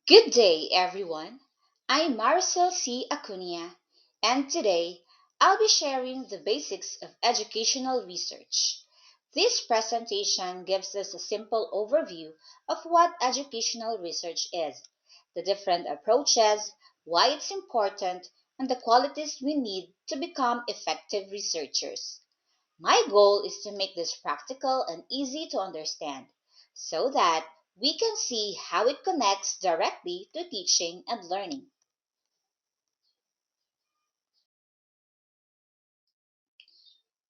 Good day, everyone. I'm Maricel C. Acuña, and today I'll be sharing the basics of educational research. This presentation gives us a simple overview of what educational research is, the different approaches, why it's important, and the qualities we need to become effective researchers. My goal is to make this practical and easy to understand so that we can see how it connects directly to teaching and learning.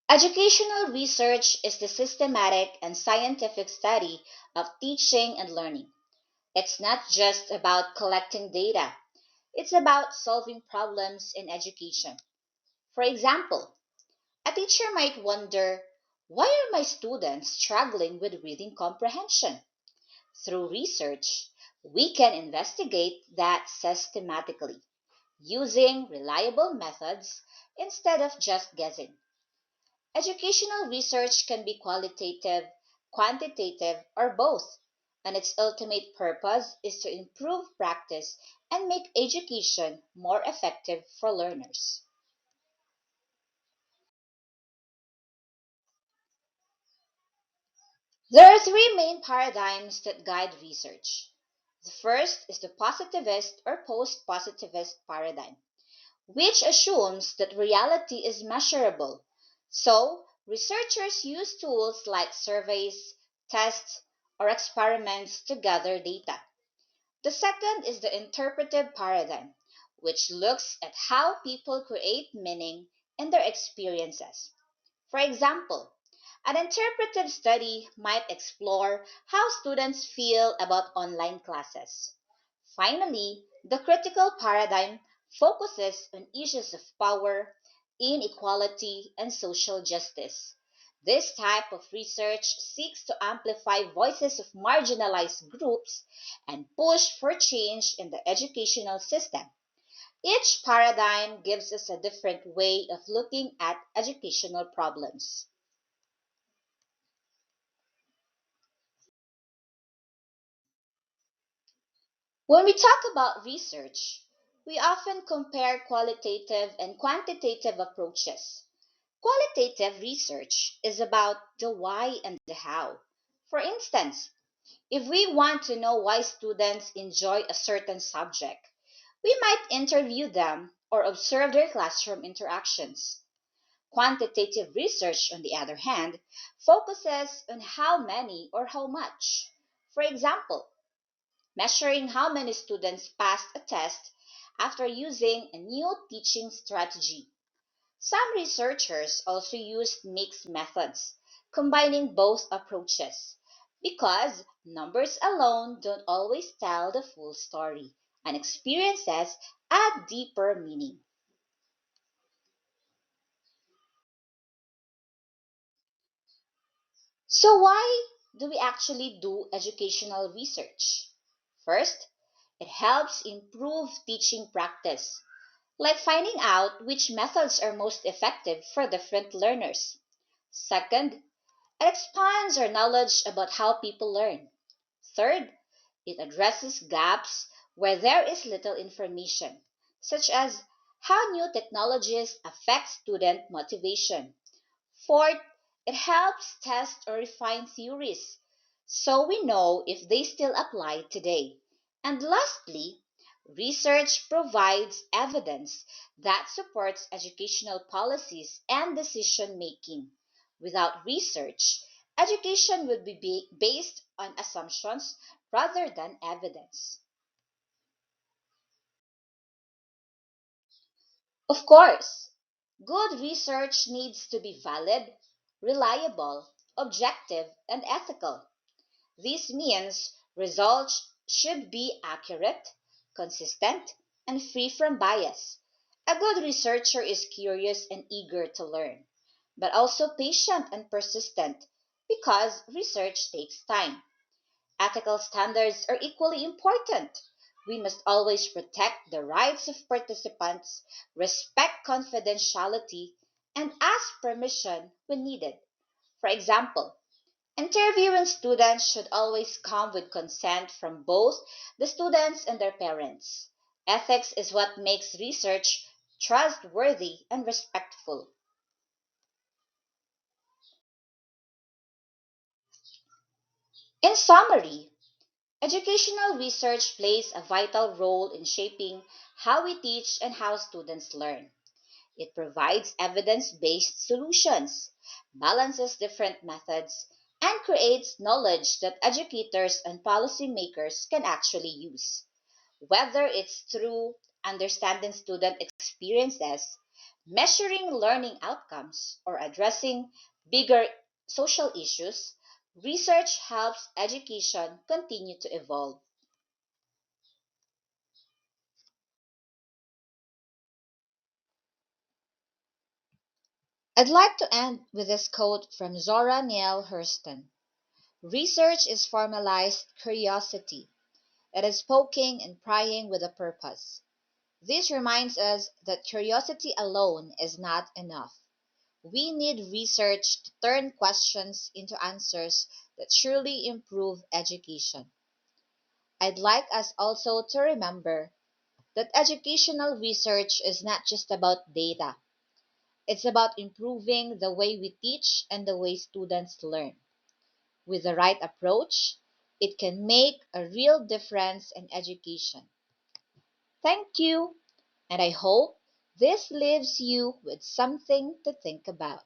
Educational research is the systematic and scientific study of teaching and learning. It's not just about collecting data, it's about solving problems in education. For example, a teacher might wonder, why are my students struggling with reading comprehension? Through research, we can investigate that systematically, using reliable methods instead of just guessing. Educational research can be qualitative, quantitative, or both, and its ultimate purpose is to improve practice and make education more effective for learners. There are three main paradigms that guide research. The first is the positivist or post positivist paradigm, which assumes that reality is measurable. So, researchers use tools like surveys, tests, or experiments to gather data. The second is the interpretive paradigm, which looks at how people create meaning in their experiences. For example, an interpretive study might explore how students feel about online classes. Finally, the critical paradigm focuses on issues of power, inequality, and social justice. This type of research seeks to amplify voices of marginalized groups and push for change in the educational system. Each paradigm gives us a different way of looking at educational problems. When we talk about research, we often compare qualitative and quantitative approaches. Qualitative research is about the why and the how. For instance, if we want to know why students enjoy a certain subject, we might interview them or observe their classroom interactions. Quantitative research, on the other hand, focuses on how many or how much. For example, measuring how many students passed a test after using a new teaching strategy. Some researchers also used mixed methods, combining both approaches, because numbers alone don't always tell the full story, and experiences add deeper meaning. So, why do we actually do educational research? First, it helps improve teaching practice, like finding out which methods are most effective for different learners. Second, it expands our knowledge about how people learn. Third, it addresses gaps where there is little information, such as how new technologies affect student motivation. Fourth, it helps test or refine theories so we know if they still apply today. And lastly, research provides evidence that supports educational policies and decision making. Without research, education would be based on assumptions rather than evidence. Of course, good research needs to be valid, reliable, objective, and ethical. This means results should be accurate, consistent, and free from bias. A good researcher is curious and eager to learn, but also patient and persistent because research takes time. Ethical standards are equally important. We must always protect the rights of participants, respect confidentiality, and ask permission when needed. For example, Interviewing students should always come with consent from both the students and their parents. Ethics is what makes research trustworthy and respectful. In summary, educational research plays a vital role in shaping how we teach and how students learn. It provides evidence based solutions, balances different methods, and creates knowledge that educators and policymakers can actually use. Whether it's through understanding student experiences, measuring learning outcomes, or addressing bigger social issues, research helps education continue to evolve. I'd like to end with this quote from Zora Neale Hurston. Research is formalized curiosity. It is poking and prying with a purpose. This reminds us that curiosity alone is not enough. We need research to turn questions into answers that truly improve education. I'd like us also to remember that educational research is not just about data, it's about improving the way we teach and the way students learn. With the right approach, it can make a real difference in education. Thank you, and I hope this leaves you with something to think about.